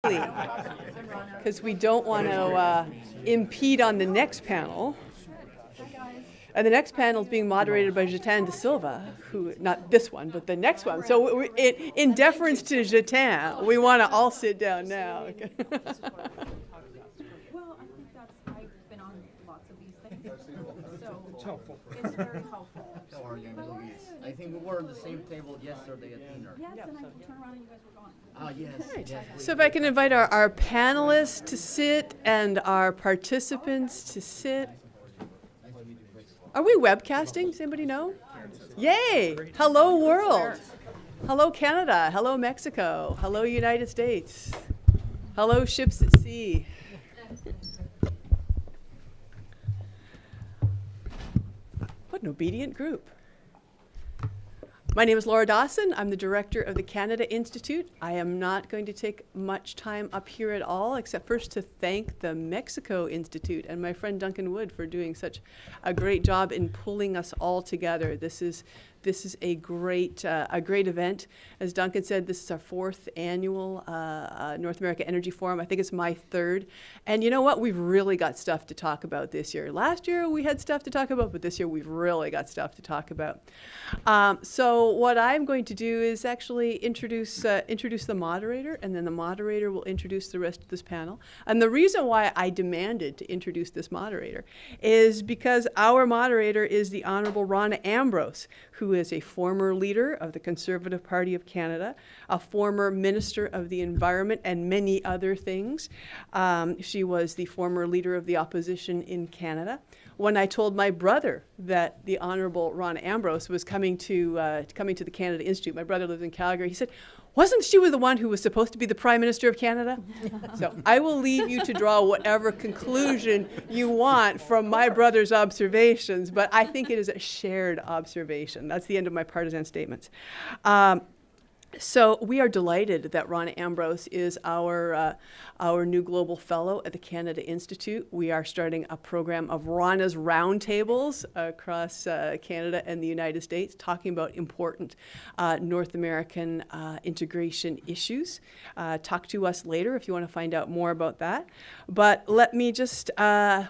quickly, because we don't want to impede on the next panel. And the next panel is being moderated by Jatan De Silva, who, not this one, but the next one. So in deference to Jatan, we want to all sit down now. Well, I think I've been on lots of these things, so it's very helpful. I think we were on the same table yesterday at dinner. Yes, and I turned around and you guys were gone. Ah, yes. Yes. So if I can invite our panelists to sit and our participants to sit. Are we webcasting? Does anybody know? Yay! Hello, world. Hello, Canada. Hello, Mexico. Hello, United States. Hello, ships at sea. What an obedient group. My name is Laura Dawson. I'm the director of the Canada Institute. I am not going to take much time up here at all, except first to thank the Mexico Institute and my friend Duncan Wood for doing such a great job in pulling us all together. This is a great event. As Duncan said, this is our 4th annual North America Energy Forum. I think it's my 3rd. And you know what? We've really got stuff to talk about this year. Last year we had stuff to talk about, but this year we've really got stuff to talk about. So what I'm going to do is actually introduce the moderator, and then the moderator will introduce the rest of this panel. And the reason why I demanded to introduce this moderator is because our moderator is the Honorable Rona Ambrose, who is a former leader of the Conservative Party of Canada, a former Minister of the Environment, and many other things. She was the former leader of the opposition in Canada. When I told my brother that the Honorable Rona Ambrose was coming to the Canada Institute, my brother lives in Calgary, he said, "Wasn't she the one who was supposed to be the Prime Minister of Canada?" So I will leave you to draw whatever conclusion you want from my brother's observations, but I think it is a shared observation. That's the end of my partisan statements. So we are delighted that Rona Ambrose is our new global fellow at the Canada Institute. We are starting a program of Rona's roundtables across Canada and the United States, talking about important North American integration issues. Talk to us later if you want to find out more about that. But let me just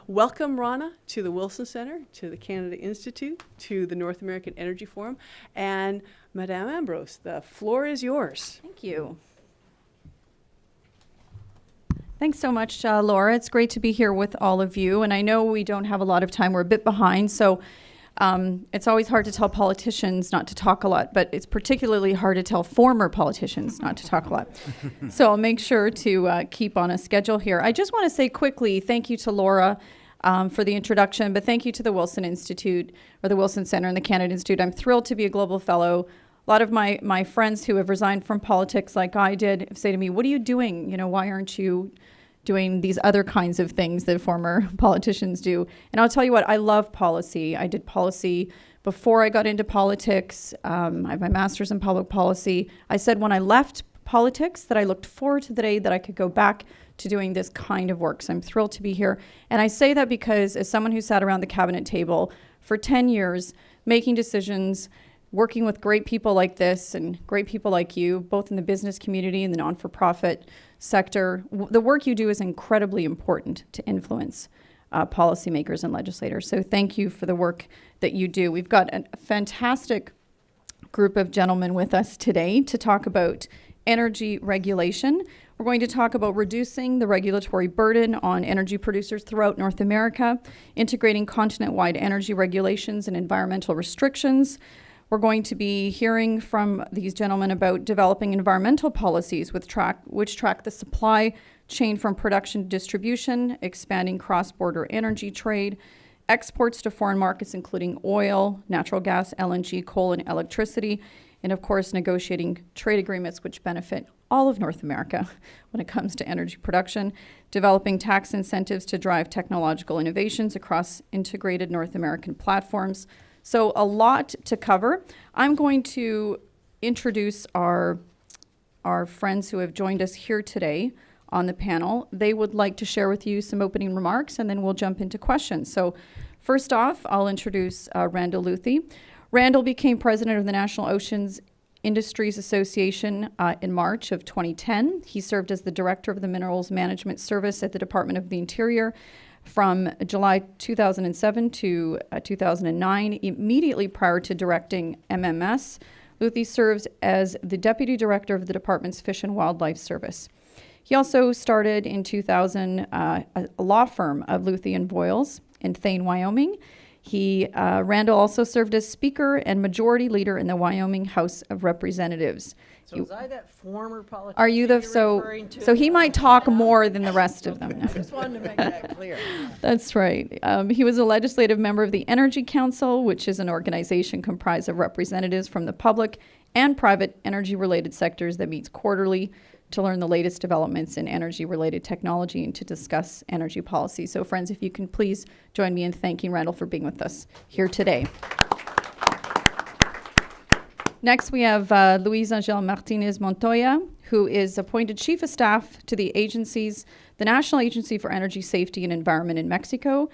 welcome Rona to the Wilson Centre, to the Canada Institute, to the North American Energy Forum, and Madame Ambrose, the floor is yours. Thank you. Thanks so much, Laura. It's great to be here with all of you. And I know we don't have a lot of time. We're a bit behind. So it's always hard to tell politicians not to talk a lot, but it's particularly hard to tell former politicians not to talk a lot. So I'll make sure to keep on a schedule here. I just want to say quickly, thank you to Laura for the introduction, but thank you to the Wilson Institute, or the Wilson Centre and the Canada Institute. I'm thrilled to be a global fellow. A lot of my friends who have resigned from politics like I did say to me, "What are you doing? Why aren't you doing these other kinds of things that former politicians do?" And I'll tell you what, I love policy. I did policy before I got into politics. I have my master's in public policy. I said when I left politics that I looked forward to the day that I could go back to doing this kind of work. So I'm thrilled to be here. And I say that because as someone who sat around the cabinet table for 10 years, making decisions, working with great people like this and great people like you, both in the business community and the non-for-profit sector, the work you do is incredibly important to influence policymakers and legislators. So thank you for the work that you do. We've got a fantastic group of gentlemen with us today to talk about energy regulation. We're going to talk about reducing the regulatory burden on energy producers throughout North America, integrating continent-wide energy regulations and environmental restrictions. We're going to be hearing from these gentlemen about developing environmental policies which track the supply chain from production to distribution, expanding cross-border energy trade, exports to foreign markets including oil, natural gas, LNG, coal, and electricity, and of course negotiating trade agreements which benefit all of North America when it comes to energy production, developing tax incentives to drive technological innovations across integrated North American platforms. So a lot to cover. I'm going to introduce our friends who have joined us here today on the panel. They would like to share with you some opening remarks, and then we'll jump into questions. So first off, I'll introduce Randall Luthi. Randall became president of the National Oceans Industries Association in March of 2010. He served as the director of the Minerals Management Service at the Department of the Interior from July 2007 to 2009. Immediately prior to directing MMS, Luthi serves as the deputy director of the department's Fish and Wildlife Service. He also started in 2000 a law firm of Luthi and Voiles in Thane, Wyoming. Randall also served as Speaker and Majority Leader in the Wyoming House of Representatives. So is I that former politician Are you the you're referring to? so he might talk more than the rest of them. I just wanted to make that clear. That's right. He was a legislative member of the Energy Council, which is an organization comprised of representatives from the public and private energy-related sectors that meets quarterly to learn the latest developments in energy-related technology and to discuss energy policy. So, friends, if you can please join me in thanking Randall for being with us here today. Next, we have Luis Angel Martinez Montoya, who is appointed Chief of Staff to the National Agency for Energy Safety and Environment in Mexico.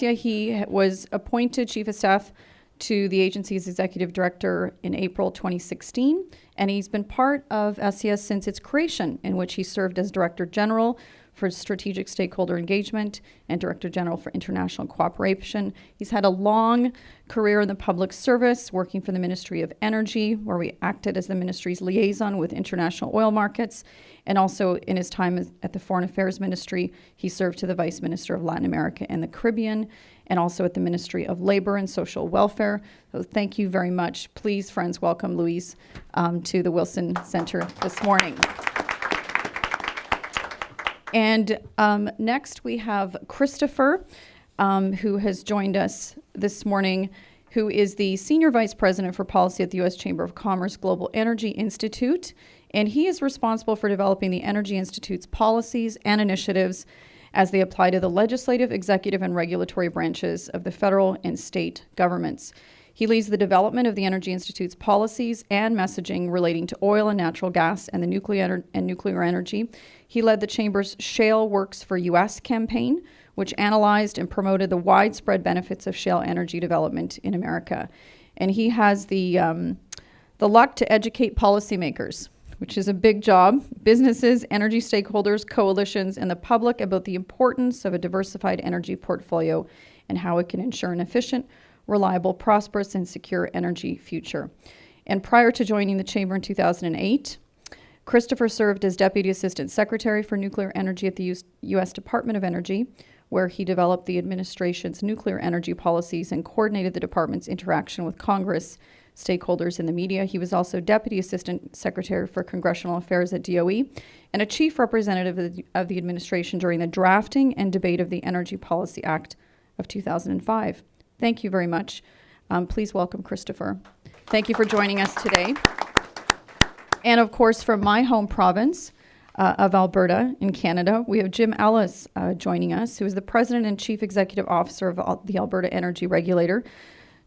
He was appointed Chief of Staff to the agency's executive director in April 2016, and he's been part of SES since its creation, in which he served as Director General for Strategic Stakeholder Engagement and Director General for International Cooperation. He's had a long career in the public service, working for the Ministry of Energy, where we acted as the ministry's liaison with international oil markets, and also in his time at the Foreign Affairs Ministry, he served to the Vice Minister of Latin America and the Caribbean, and also at the Ministry of Labor and Social Welfare. So thank you very much. Please, friends, welcome Luis to the Wilson Center this morning. And next we have Christopher, who has joined us this morning, who is the Senior Vice President for Policy at the U.S. Chamber of Commerce Global Energy Institute. And he is responsible for developing the Energy Institute's policies and initiatives as they apply to the legislative, executive, and regulatory branches of the federal and state governments. He leads the development of the Energy Institute's policies and messaging relating to oil and natural gas and the nuclear energy. He led the Chamber's Shale Works for U.S. campaign, which analyzed and promoted the widespread benefits of shale energy development in America. And he has the luck to educate policymakers, which is a big job, businesses, energy stakeholders, coalitions, and the public about the importance of a diversified energy portfolio and how it can ensure an efficient, reliable, prosperous, and secure energy future. And prior to joining the Chamber in 2008, Christopher served as Deputy Assistant Secretary for Nuclear Energy at the U.S. Department of Energy, where he developed the administration's nuclear energy policies and coordinated the department's interaction with Congress, stakeholders, and the media. He was also Deputy Assistant Secretary for Congressional Affairs at DOE and a Chief Representative of the administration during the drafting and debate of the Energy Policy Act of 2005. Thank you very much. Please welcome Christopher. Thank you for joining us today. And of course, from my home province of Alberta in Canada, we have Jim Ellis joining us, who is the President and Chief Executive Officer of the Alberta Energy Regulator.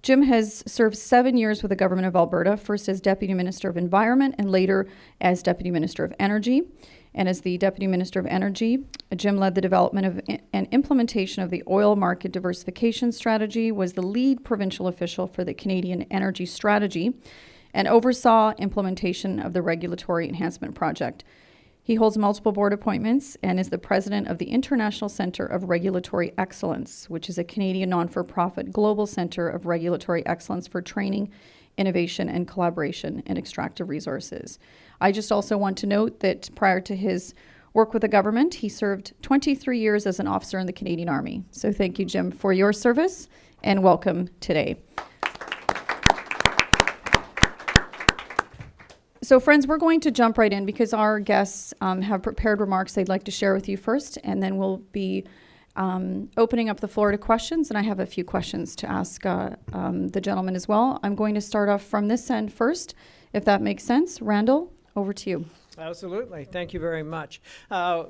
Jim has served 7 years with the Government of Alberta, first as Deputy Minister of Environment and later as Deputy Minister of Energy. And as the Deputy Minister of Energy, Jim led the development of and implementation of the Oil Market Diversification Strategy, was the lead provincial official for the Canadian Energy Strategy, and oversaw implementation of the Regulatory Enhancement Project. He holds multiple board appointments and is the president of the International Centre of Regulatory Excellence, which is a Canadian non-for-profit global centre of regulatory excellence for training, innovation, and collaboration in extractive resources. I just also want to note that prior to his work with the government, he served 23 years as an officer in the Canadian Army. So thank you, Jim, for your service, and welcome today. So friends, we're going to jump right in because our guests have prepared remarks they'd like to share with you first, and then we'll be opening up the floor to questions, and I have a few questions to ask the gentleman as well. I'm going to start off from this end first, if that makes sense. Randall, over to you. Absolutely. Thank you very much. And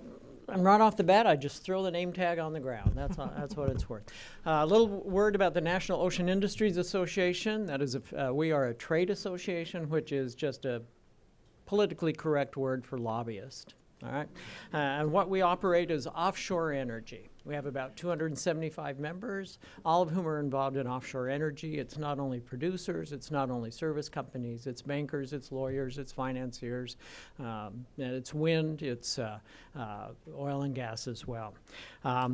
right off the bat, I just throw the name tag on the ground. That's what it's worth. A little word about the National Ocean Industries Association. That is, we are a trade association, which is just a politically correct word for lobbyist. All right, and what we operate is offshore energy. We have about 275 members, all of whom are involved in offshore energy. It's not only producers, it's not only service companies, it's bankers, it's lawyers, it's financiers, and it's wind, it's oil and gas as well.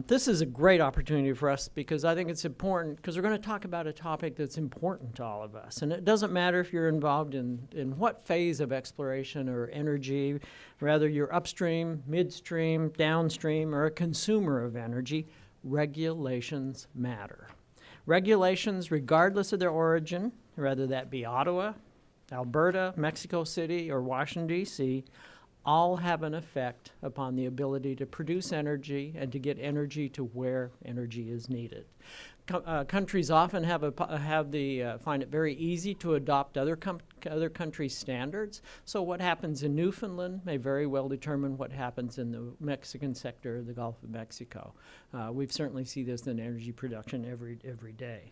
This is a great opportunity for us because I think it's important because we're going to talk about a topic that's important to all of us. And it doesn't matter if you're involved in what phase of exploration or energy, whether you're upstream, midstream, downstream, or a consumer of energy, regulations matter. Regulations, regardless of their origin, whether that be Ottawa, Alberta, Mexico City, or Washington, D.C., all have an effect upon the ability to produce energy and to get energy to where energy is needed. Countries often find it very easy to adopt other countries' standards. So what happens in Newfoundland may very well determine what happens in the Mexican sector of the Gulf of Mexico. We've certainly seen this in energy production every day.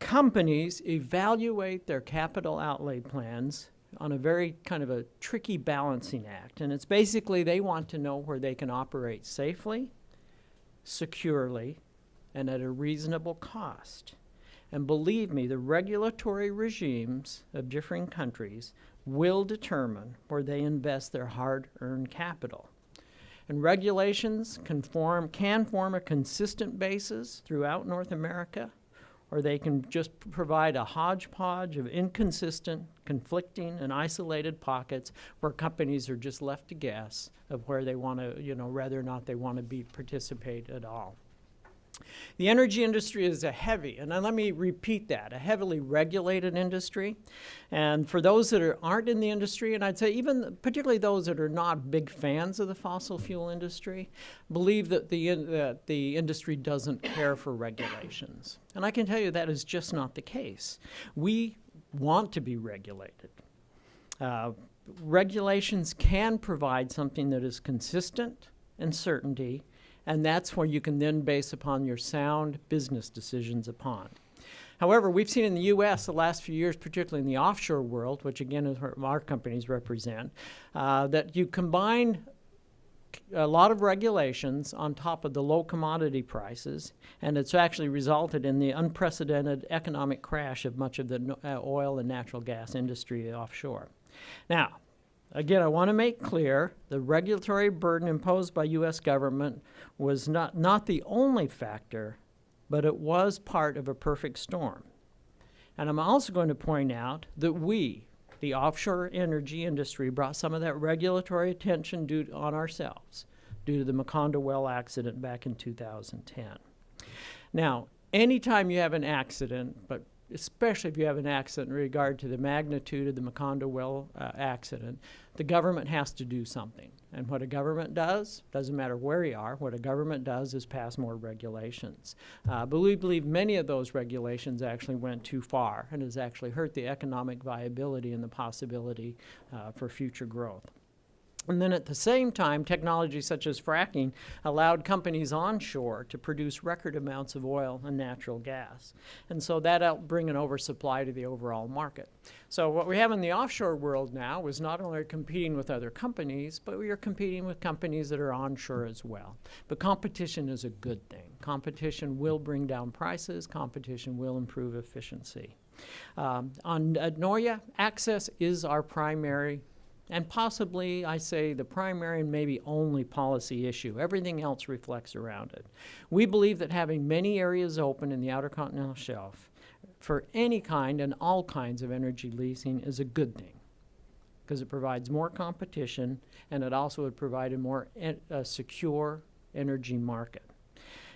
Companies evaluate their capital outlay plans on a very kind of a tricky balancing act. And it's basically they want to know where they can operate safely, securely, and at a reasonable cost. And believe me, the regulatory regimes of differing countries will determine where they invest their hard-earned capital. And regulations can form a consistent basis throughout North America, or they can just provide a hodgepodge of inconsistent, conflicting, and isolated pockets where companies are just left to guess of where they want to, whether or not they want to participate at all. The energy industry is and let me repeat that, a heavily regulated industry. And for those that aren't in the industry, and I'd say even particularly those that are not big fans of the fossil fuel industry, believe that the industry doesn't care for regulations. And I can tell you that is just not the case. We want to be regulated. Regulations can provide something that is consistent and certainty, and that's where you can then base upon your sound business decisions upon. However, we've seen in the U.S. the last few years, particularly in the offshore world, which again is what our companies represent, that you combine a lot of regulations on top of the low commodity prices, and it's actually resulted in the unprecedented economic crash of much of the oil and natural gas industry offshore. Now, again, I want to make clear the regulatory burden imposed by U.S. government was not the only factor, but it was part of a perfect storm. And I'm also going to point out that we, the offshore energy industry, brought some of that regulatory attention on ourselves due to the Macondo well accident back in 2010. Now, anytime you have an accident, but especially if you have an accident in regard to the magnitude of the Macondo well accident, the government has to do something. And what a government does, doesn't matter where you are, what a government does is pass more regulations. But we believe many of those regulations actually went too far and has actually hurt the economic viability and the possibility for future growth. And then at the same time, technology such as fracking allowed companies onshore to produce record amounts of oil and natural gas. And so that helped bring an oversupply to the overall market. So what we have in the offshore world now is not only competing with other companies, but we are competing with companies that are onshore as well. But competition is a good thing. Competition will bring down prices. Competition will improve efficiency. At NORIA, access is our primary and possibly, I say, the primary and maybe only policy issue. Everything else reflects around it. We believe that having many areas open in the Outer Continental Shelf for any kind and all kinds of energy leasing is a good thing because it provides more competition and it also would provide a more secure energy market.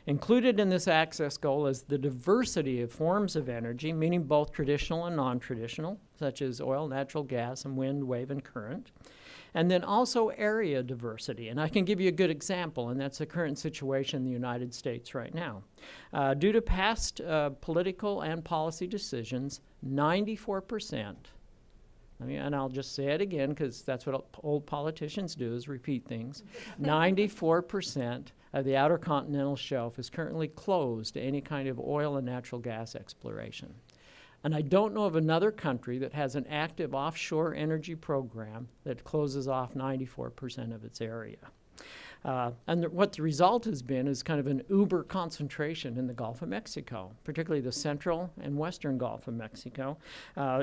Included in this access goal is the diversity of forms of energy, meaning both traditional and non-traditional, such as oil, natural gas, and wind, wave, and current. And then also area diversity. And I can give you a good example, and that's the current situation in the United States right now. Due to past political and policy decisions, 94%, and I'll just say it again because that's what old politicians do is repeat things, 94% of the Outer Continental Shelf is currently closed to any kind of oil and natural gas exploration. And I don't know of another country that has an active offshore energy program that closes off 94% of its area. What the result has been is kind of an uber concentration in the Gulf of Mexico, particularly the central and western Gulf of Mexico.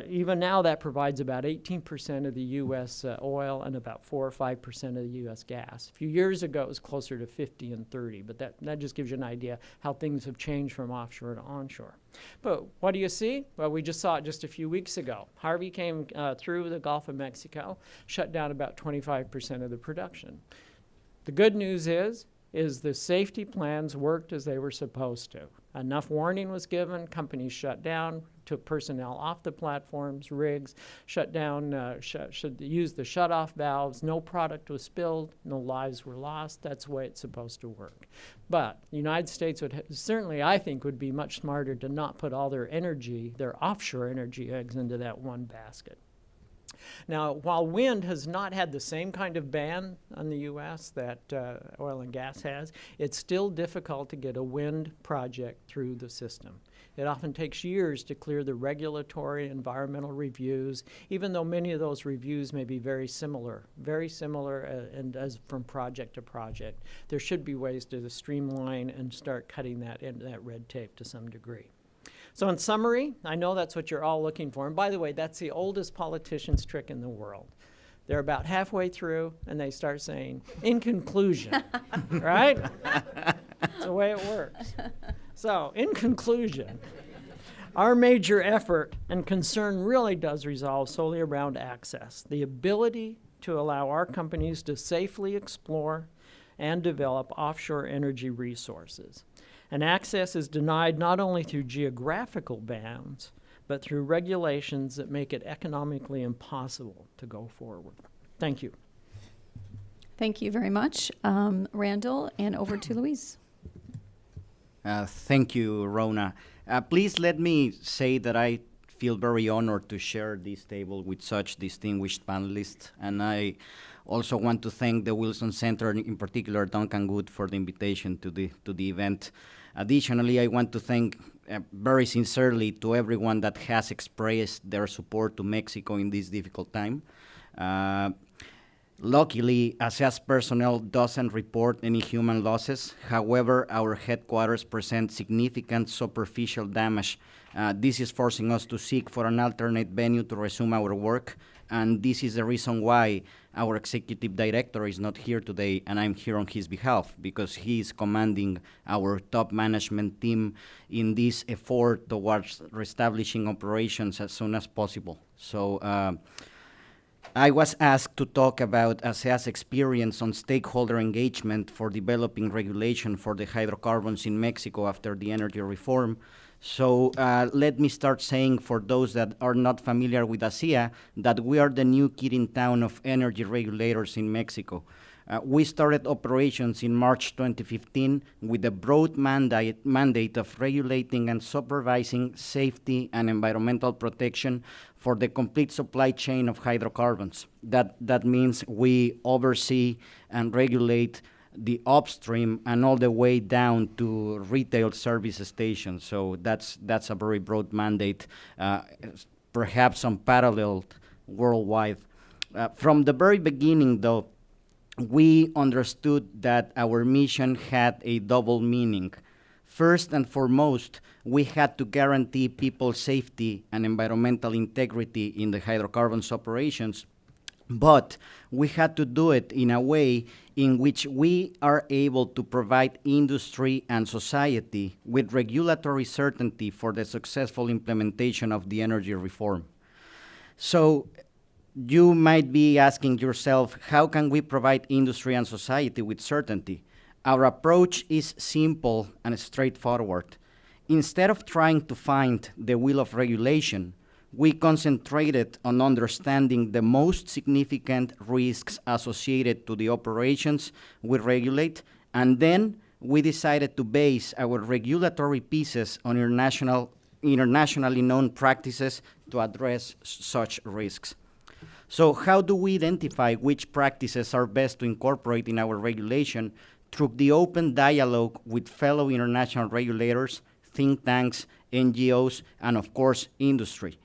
Even now, that provides about 18% of the U.S. Oil and about 4 or 5% of the U.S. gas. A few years ago, it was closer to 50 and 30, but that just gives you an idea how things have changed from offshore to onshore. But what do you see? Well, we just saw it just a few weeks ago. Harvey came through the Gulf of Mexico, shut down about 25% of the production. The good news is the safety plans worked as they were supposed to. Enough warning was given, companies shut down, took personnel off the platforms, rigs, shut down, used the shut-off valves, no product was spilled, no lives were lost. That's the way it's supposed to work. But the United States would certainly, I think, would be much smarter to not put all their energy, their offshore energy eggs into that one basket. Now, while wind has not had the same kind of ban on the U.S. that oil and gas has, it's still difficult to get a wind project through the system. It often takes years to clear the regulatory environmental reviews, even though many of those reviews may be very similar and as from project to project. There should be ways to streamline and start cutting that red tape to some degree. So in summary, I know that's what you're all looking for. And by the way, that's the oldest politician's trick in the world. They're about halfway through, and they start saying, in conclusion, right? That's the way it works. So in conclusion, our major effort and concern really does resolve solely around access, the ability to allow our companies to safely explore and develop offshore energy resources. And access is denied not only through geographical bans, but through regulations that make it economically impossible to go forward. Thank you. Thank you very much, Randall, and over to Louise. Thank you, Rona. Please let me say that I feel very honored to share this table with such distinguished panelists, and I also want to thank the Wilson Center, in particular Duncan Good, for the invitation to the event. Additionally, I want to thank very sincerely to everyone that has expressed their support to Mexico in this difficult time. Luckily, ASEA's personnel doesn't report any human losses. However, our headquarters present significant superficial damage. This is forcing us to seek for an alternate venue to resume our work, and this is the reason why our executive director is not here today, and I'm here on his behalf, because he is commanding our top management team in this effort towards reestablishing operations as soon as possible. So I was asked to talk about ASEA's experience on stakeholder engagement for developing regulation for the hydrocarbons in Mexico after the energy reform. So let me start saying, for those that are not familiar with ASEA, that we are the new kid in town of energy regulators in Mexico. We started operations in March 2015 with a broad mandate of regulating and supervising safety and environmental protection for the complete supply chain of hydrocarbons. That means we oversee and regulate the upstream and all the way down to retail service stations. So that's a very broad mandate, perhaps unparalleled worldwide. From the very beginning, though, we understood that our mission had a double meaning. First and foremost, we had to guarantee people's safety and environmental integrity in the hydrocarbons operations, but we had to do it in a way in which we are able to provide industry and society with regulatory certainty for the successful implementation of the energy reform. So you might be asking yourself, how can we provide industry and society with certainty? Our approach is simple and straightforward. Instead of trying to find the wheel of regulation, we concentrated on understanding the most significant risks associated to the operations we regulate, and then we decided to base our regulatory pieces on internationally known practices to address such risks. So how do we identify which practices are best to incorporate in our regulation? Through the open dialogue with fellow international regulators, think tanks, NGOs, and of course, industry.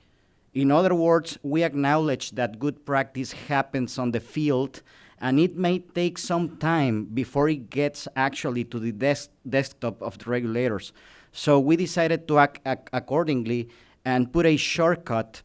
In other words, we acknowledge that good practice happens on the field, and it may take some time before it gets actually to the desktop of the regulators. So we decided to act accordingly and put a shortcut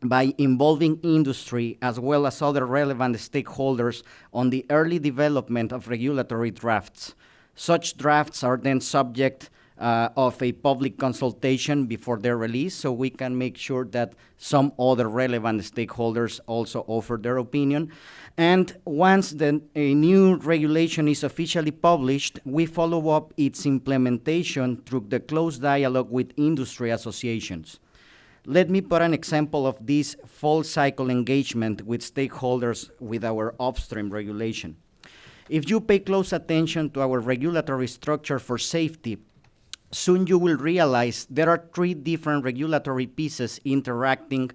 by involving industry as well as other relevant stakeholders on the early development of regulatory drafts. Such drafts are then subject of a public consultation before their release, so we can make sure that some other relevant stakeholders also offer their opinion. And once a new regulation is officially published, we follow up its implementation through the close dialogue with industry associations. Let me put an example of this full cycle engagement with stakeholders with our upstream regulation. If you pay close attention to our regulatory structure for safety, soon you will realize there are 3 different regulatory pieces interacting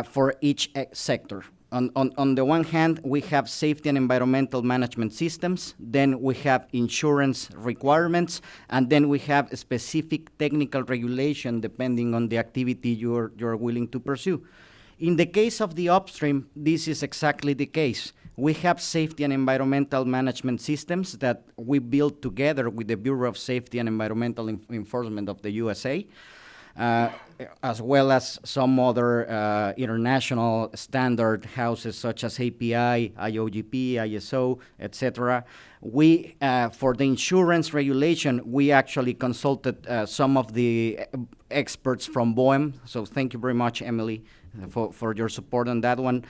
for each sector. On the one hand, we have safety and environmental management systems, then we have insurance requirements, and then we have a specific technical regulation depending on the activity you're willing to pursue. In the case of the upstream, this is exactly the case. We have safety and environmental management systems that we built together with the Bureau of Safety and Environmental Enforcement of the USA, as well as some other international standard houses such as API, IOGP, ISO, etc. We, for the insurance regulation, we actually consulted some of the experts from BOEM, so thank you very much, Emily, for your support on that one.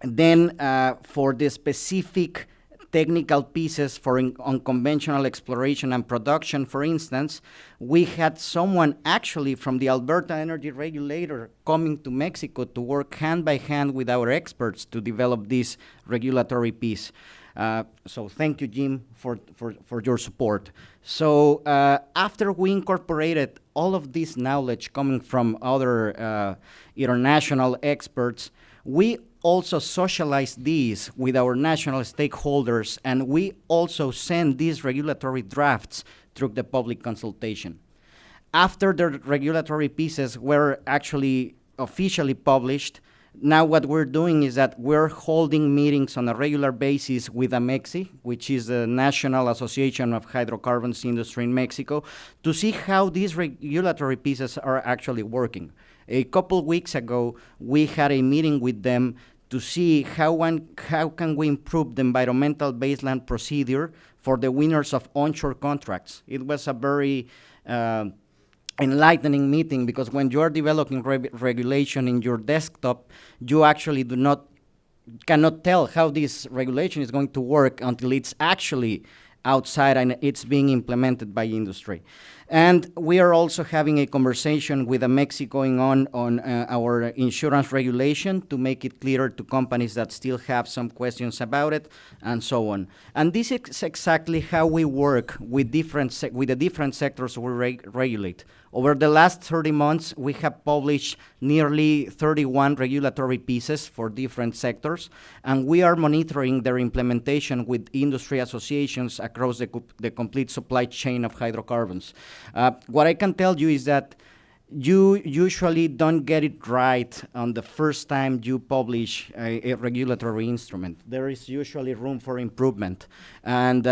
Then for the specific technical pieces for unconventional exploration and production, for instance, we had someone actually from the Alberta Energy Regulator coming to Mexico to work hand by hand with our experts to develop this regulatory piece. So thank you, Jim, for your support. So after we incorporated all of this knowledge coming from other international experts, we also socialize these with our national stakeholders, and we also send these regulatory drafts through the public consultation. After the regulatory pieces were actually officially published, now what we're doing is that we're holding meetings on a regular basis with AMEXI, which is the National Association of Hydrocarbons Industry in Mexico, to see how these regulatory pieces are actually working. A couple weeks ago, we had a meeting with them to see how can we improve the environmental baseline procedure for the winners of onshore contracts. It was a very enlightening meeting, because when you are developing regulation in your desktop, you actually cannot tell how this regulation is going to work until it's actually outside and it's being implemented by industry. And we are also having a conversation with AMEXI going on our insurance regulation to make it clearer to companies that still have some questions about it, and so on. And this is exactly how we work with the different sectors we regulate. Over the last 30 months, we have published nearly 31 regulatory pieces for different sectors, and we are monitoring their implementation with industry associations across the complete supply chain of hydrocarbons. What I can tell you is that you usually don't get it right on the first time you publish a regulatory instrument. There is usually room for improvement. And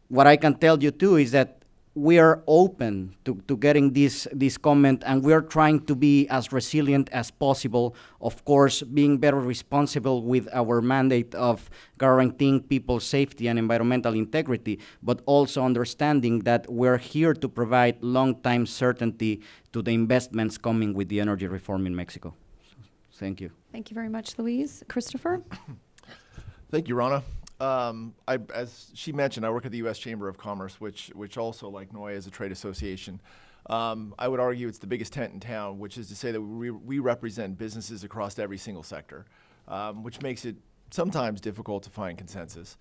what I can tell you too is that we are open to getting this comment, and we are trying to be as resilient as possible, of course, being better responsible with our mandate of guaranteeing people's safety and environmental integrity, but also understanding that we're here to provide long-time certainty to the investments coming with the energy reform in Mexico. So, thank you. Thank you very much, Louise. Christopher? Thank you, Rana. As she mentioned, I work at the U.S. Chamber of Commerce, which also, like NOIA, is a trade association. I would argue it's the biggest tent in town, which is to say that we represent businesses across every single sector, which makes it sometimes difficult to find consensus.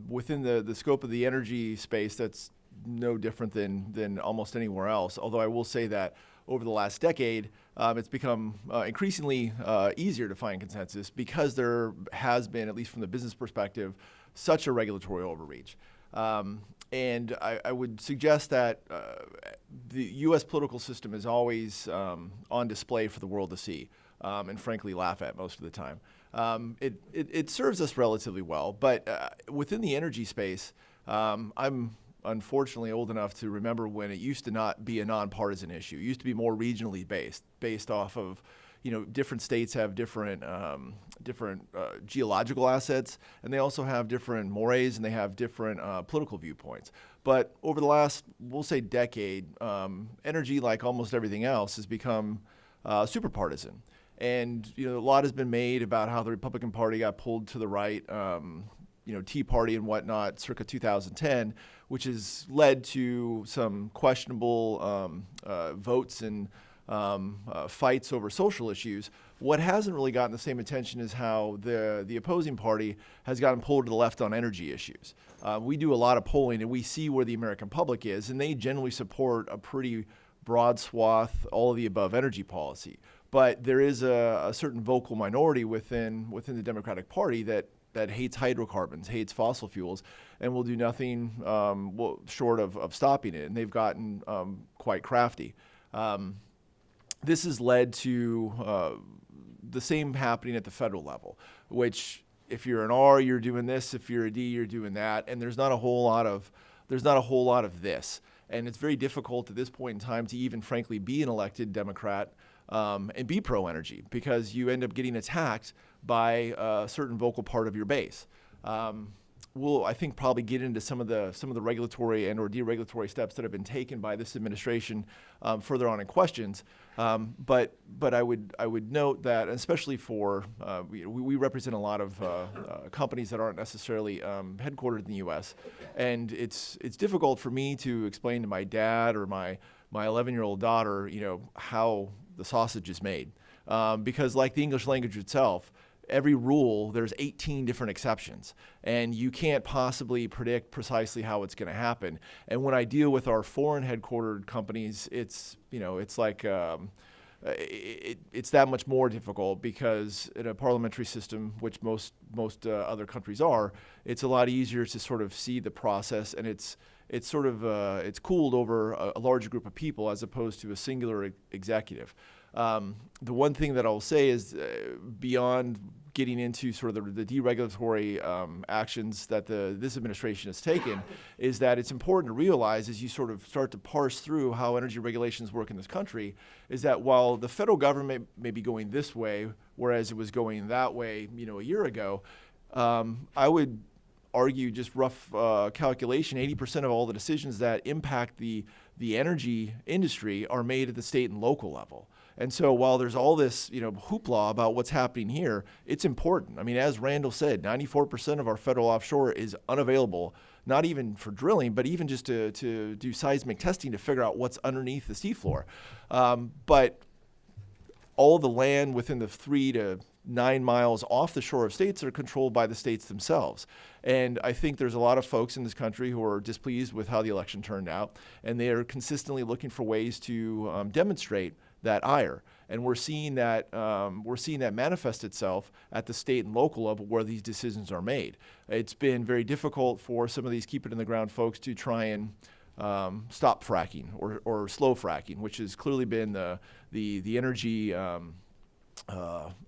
Within the scope of the energy space, that's no different than almost anywhere else, although I will say that over the last decade, it's become increasingly easier to find consensus, because there has been, at least from the business perspective, such a regulatory overreach. And I would suggest that the U.S. political system is always on display for the world to see, and frankly laugh at most of the time. It serves us relatively well, but within the energy space, I'm unfortunately old enough to remember when it used to not be a nonpartisan issue. It used to be more regionally based off of, different states have different geological assets, and they also have different mores, and they have different political viewpoints. But over the last, we'll say, decade, energy, like almost everything else, has become super partisan. And a lot has been made about how the Republican Party got pulled to the right, Tea Party and whatnot, circa 2010, which has led to some questionable votes and fights over social issues. What hasn't really gotten the same attention is how the opposing party has gotten pulled to the left on energy issues. We do a lot of polling, and we see where the American public is, and they generally support a pretty broad swath, all of the above energy policy. But there is a certain vocal minority within the Democratic Party that hates hydrocarbons, hates fossil fuels, and will do nothing short of stopping it. And they've gotten quite crafty. This has led to the same happening at the federal level, which if you're an R, you're doing this. If you're a D, you're doing that. And there's not a whole lot of this. And it's very difficult at this point in time to even, frankly, be an elected Democrat and be pro-energy, because you end up getting attacked by a certain vocal part of your base. We'll, I think, probably get into some of the regulatory and or deregulatory steps that have been taken by this administration further on in questions. But I would note that, especially for we represent a lot of companies that aren't necessarily headquartered in the U.S., and it's difficult for me to explain to my dad or my 11-year-old daughter, how the sausage is made, because like the English language itself, every rule, there's 18 different exceptions, and you can't possibly predict precisely how it's going to happen. And when I deal with our foreign headquartered companies, it's like it's that much more difficult, because in a parliamentary system, which most other countries are, it's a lot easier to sort of see the process, and it's it's cooled over a larger group of people as opposed to a singular executive. The one thing that I'll say is beyond getting into sort of the deregulatory actions that this administration has taken, is that it's important to realize, as you sort of start to parse through how energy regulations work in this country, is that while the federal government may be going this way, whereas it was going that way, a year ago, I would argue, just rough calculation, 80% of all the decisions that impact the energy industry are made at the state and local level. And so while there's all this, hoopla about what's happening here, it's important. I mean, as Randall said, 94% of our federal offshore is unavailable, not even for drilling, but even just to do seismic testing to figure out what's underneath the seafloor. But all the land within the 3 to 9 miles off the shore of states are controlled by the states themselves. And I think there's a lot of folks in this country who are displeased with how the election turned out, and they are consistently looking for ways to demonstrate that ire. And we're seeing that manifest itself at the state and local level where these decisions are made. It's been very difficult for some of these keep it in the ground folks to try and stop fracking or slow fracking, which has clearly been the energy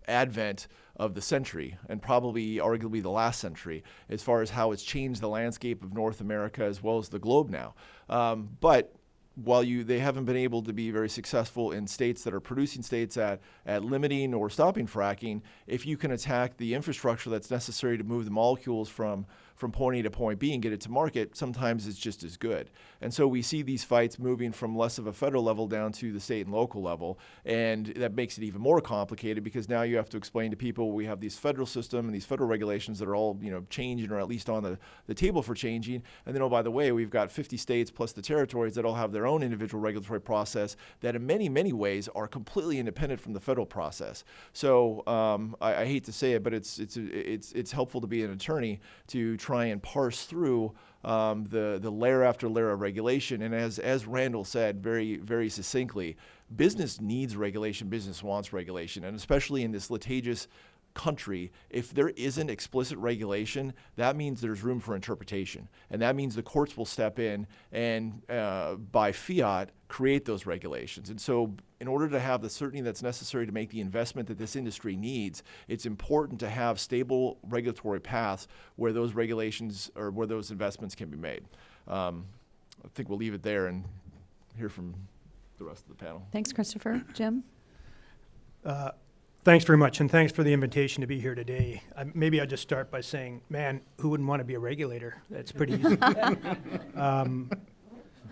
advent of the century, and probably arguably the last century, as far as how it's changed the landscape of North America as well as the globe now. But while they haven't been able to be very successful in states that are producing states at limiting or stopping fracking, if you can attack the infrastructure that's necessary to move the molecules from point A to point B and get it to market, sometimes it's just as good. And so we see these fights moving from less of a federal level down to the state and local level, and that makes it even more complicated, because now you have to explain to people we have these federal system and these federal regulations that are all changing, or at least on the table for changing. And then, oh, by the way, we've got 50 states plus the territories that all have their own individual regulatory process that in many, many ways are completely independent from the federal process. So I hate to say it, but it's helpful to be an attorney to try and parse through the layer after layer of regulation. And as Randall said very, very succinctly, business needs regulation, business wants regulation, and especially in this litigious country, if there isn't explicit regulation, that means there's room for interpretation. And that means the courts will step in and, by fiat, create those regulations. And so in order to have the certainty that's necessary to make the investment that this industry needs, it's important to have stable regulatory paths where those regulations or where those investments can be made. I think we'll leave it there and hear from the rest of the panel. Thanks, Christopher. Jim? Thanks very much, and thanks for the invitation to be here today. Maybe I'll just start by saying, man, who wouldn't want to be a regulator? That's pretty easy.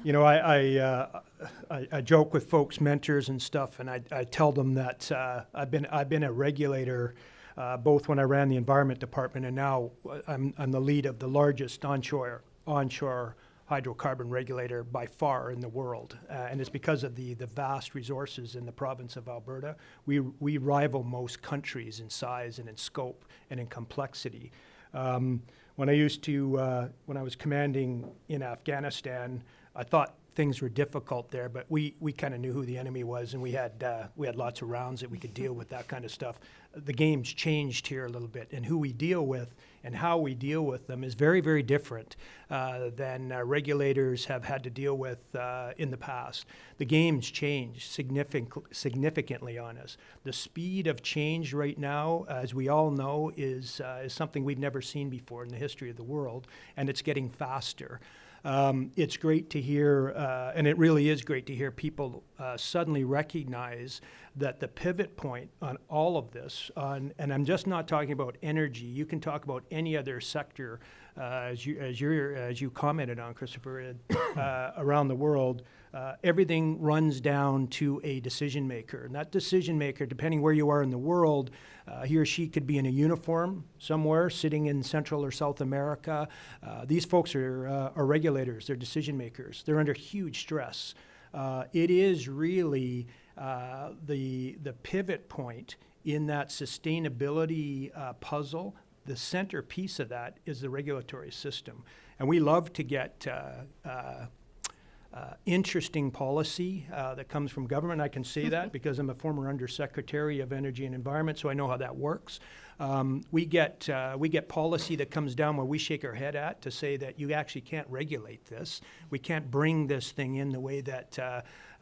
You know, I joke with folks, mentors and stuff, and I tell them that I've been a regulator both when I ran the environment department, and now I'm the lead of the largest onshore hydrocarbon regulator by far in the world, and it's because of the vast resources in the province of Alberta. We rival most countries in size and in scope and in complexity. When I was commanding in Afghanistan, I thought things were difficult there, but we kind of knew who the enemy was, and we had lots of rounds that we could deal with that kind of stuff. The game's changed here a little bit, and who we deal with and how we deal with them is very, very different than regulators have had to deal with in the past. The game's changed significantly on us. The speed of change right now, as we all know, is something we've never seen before in the history of the world, and it's getting faster. It's great to hear, and it really is great to hear people suddenly recognize that the pivot point on all of this, and I'm just not talking about energy. You can talk about any other sector, as you commented on, Christopher, around the world. Everything runs down to a decision maker, and that decision maker, depending where you are in the world, he or she could be in a uniform somewhere, sitting in Central or South America. These folks are regulators, they're decision makers. They're under huge stress. It is really the pivot point in that sustainability puzzle. The centerpiece of that is the regulatory system. And we love to get interesting policy that comes from government. I can say that because I'm a former Undersecretary of Energy and Environment, so I know how that works. We get policy that comes down where we shake our head at to say that you actually can't regulate this. We can't bring this thing in the way that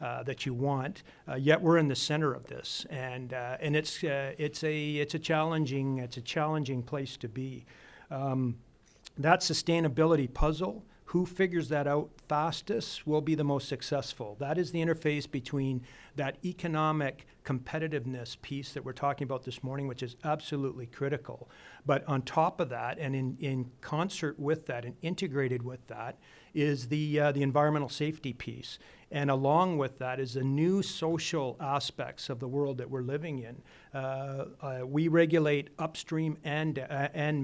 that you want. Yet we're in the center of this, and it's a challenging place to be. That sustainability puzzle. Who figures that out fastest will be the most successful. That is the interface between that economic competitiveness piece that we're talking about this morning, which is absolutely critical. But on top of that, and in concert with that and integrated with that, is the environmental safety piece. And along with that is the new social aspects of the world that we're living in. We regulate upstream and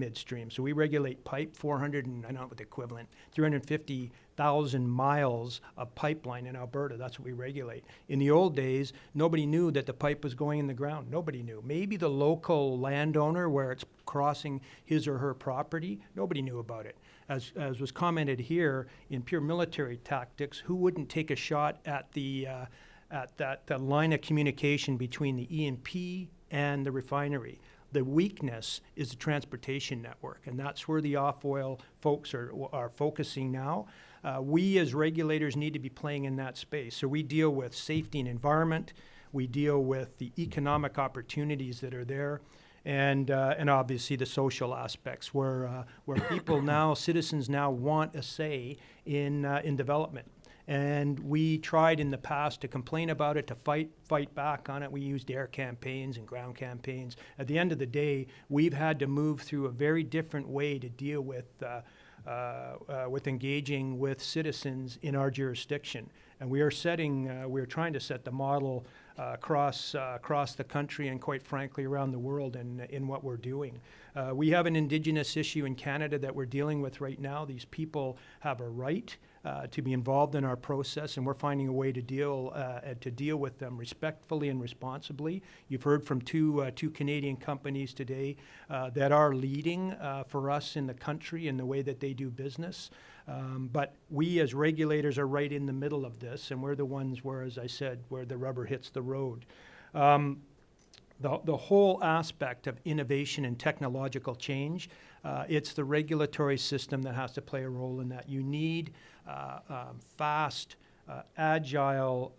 midstream. So we regulate pipe, 350,000 miles of pipeline in Alberta. That's what we regulate. In the old days, nobody knew that the pipe was going in the ground. Nobody knew. Maybe the local landowner where it's crossing his or her property, nobody knew about it. As was commented here, in pure military tactics, who wouldn't take a shot at the line of communication between the E&P and the refinery? The weakness is the transportation network, and that's where the off-oil folks are focusing now. We as regulators need to be playing in that space. So we deal with safety and environment. We deal with the economic opportunities that are there. And obviously the social aspects where people now, citizens now want a say in development. And we tried in the past to complain about it, to fight back on it. We used air campaigns and ground campaigns. At the end of the day, we've had to move through a very different way to deal with engaging with citizens in our jurisdiction. And we're trying to set the model across the country and, quite frankly, around the world in what we're doing. We have an Indigenous issue in Canada that we're dealing with right now. These people have a right to be involved in our process, and we're finding a way to deal with them respectfully and responsibly. You've heard from two Canadian companies today that are leading for us in the country in the way that they do business. But we as regulators are right in the middle of this, and we're the ones where, as I said, where the rubber hits the road. the whole aspect of innovation and technological change, it's the regulatory system that has to play a role in that. You need fast, agile,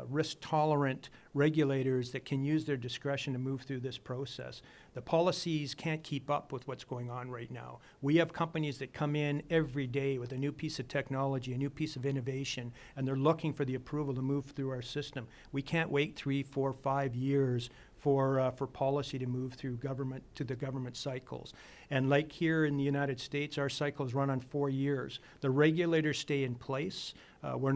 risk-tolerant regulators that can use their discretion to move through this process. The policies can't keep up with what's going on right now. We have companies that come in every day with a new piece of technology, a new piece of innovation, and they're looking for the approval to move through our system. We can't wait 3, 4, 5 years for policy to move through the government cycles. And like here in the United States, our cycles run on 4 years. The regulators stay in place. We're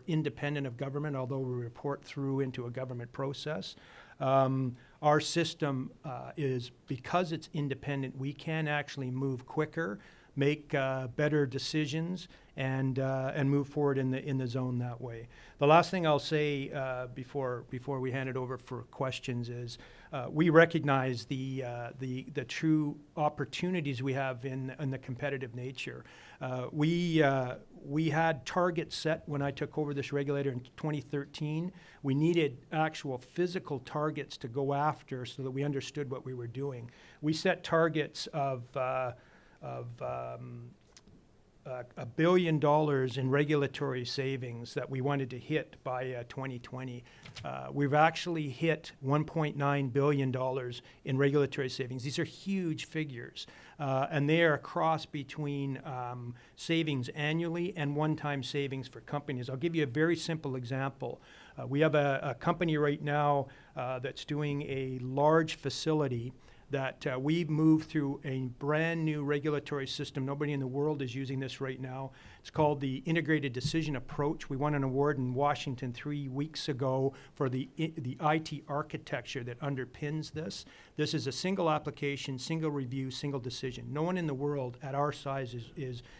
independent of government, although we report through into a government process. Our system is, because it's independent, we can actually move quicker, make better decisions, and move forward in the zone that way. The last thing I'll say before we hand it over for questions is we recognize the true opportunities we have in the competitive nature. We had targets set when I took over this regulator in 2013. We needed actual physical targets to go after so that we understood what we were doing. We set targets of $1 billion in regulatory savings that we wanted to hit by 2020. We've actually hit $1.9 billion in regulatory savings. These are huge figures, and they are a cross between savings annually and one-time savings for companies. I'll give you a very simple example. We have a company right now that's doing a large facility that we've moved through a brand new regulatory system. Nobody in the world is using this right now. It's called the Integrated Decision Approach. We won an award in Washington 3 weeks ago for the IT architecture that underpins this. This is a single application, single review, single decision. No one in the world at our size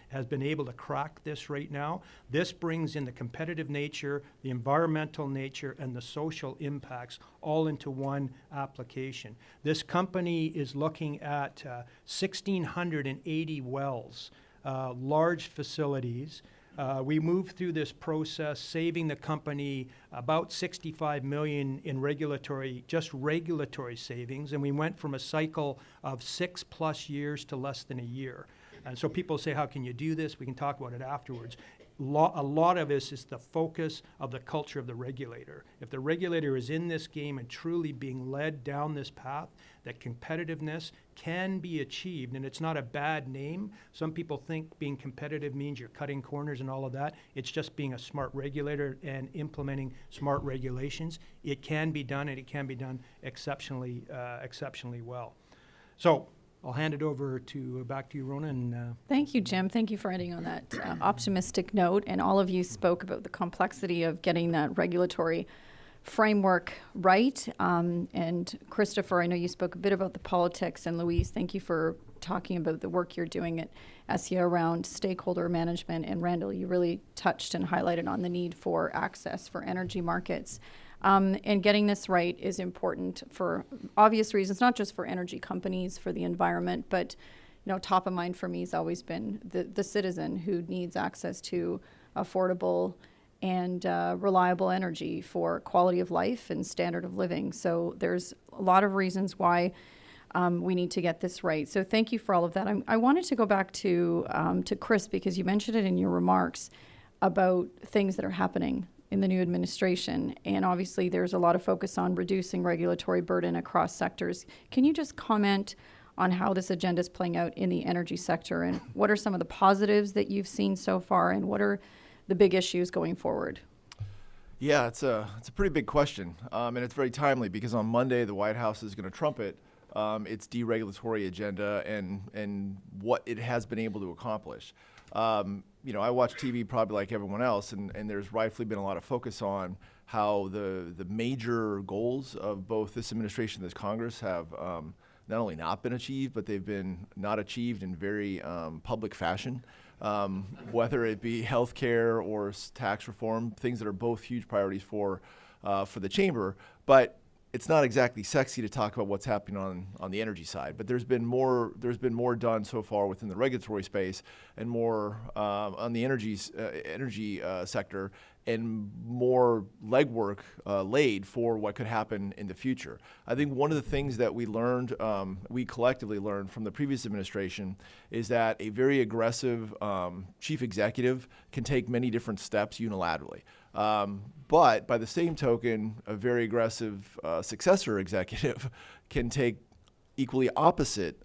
has been able to crack this right now. This brings in the competitive nature, the environmental nature, and the social impacts all into one application. This company is looking at 1,680 wells, large facilities. We moved through this process, saving the company about $65 million in regulatory savings, and we went from a cycle of 6+ years to less than a year. And so people say, how can you do this? We can talk about it afterwards. A lot of this is the focus of the culture of the regulator. If the regulator is in this game and truly being led down this path, that competitiveness can be achieved, and it's not a bad name. Some people think being competitive means you're cutting corners and all of that. It's just being a smart regulator and implementing smart regulations. It can be done, and it can be done exceptionally well. So I'll hand it over back to you, Rona. And thank you, Jim. Thank you for ending on that optimistic note. And all of you spoke about the complexity of getting that regulatory framework right. And Christopher, I know you spoke a bit about the politics. And Louise, thank you for talking about the work you're doing at SEA around stakeholder management. And Randall, you really touched and highlighted on the need for access for energy markets. And getting this right is important for obvious reasons, not just for energy companies, for the environment, but top of mind for me has always been the citizen who needs access to affordable and reliable energy for quality of life and standard of living. So there's a lot of reasons why we need to get this right. So thank you for all of that. I wanted to go back to Chris, because you mentioned it in your remarks about things that are happening in the new administration. And obviously there's a lot of focus on reducing regulatory burden across sectors. Can you just comment on how this agenda is playing out in the energy sector, and what are some of the positives that you've seen so far, and what are the big issues going forward? Yeah, it's a pretty big question, and it's very timely because on Monday the White House is going to trumpet its deregulatory agenda and what it has been able to accomplish. I watch TV probably like everyone else, and there's rightfully been a lot of focus on how the major goals of both this administration and this Congress have not only not been achieved, but they've been not achieved in very public fashion, whether it be healthcare or tax reform, things that are both huge priorities for the chamber. But it's not exactly sexy to talk about what's happening on the energy side, but there's been more done so far within the regulatory space and more on the energy sector. and more legwork laid for what could happen in the future. I think one of the things that we learned, we collectively learned from the previous administration, is that a very aggressive chief executive can take many different steps unilaterally. But by the same token, a very aggressive successor executive can take equally opposite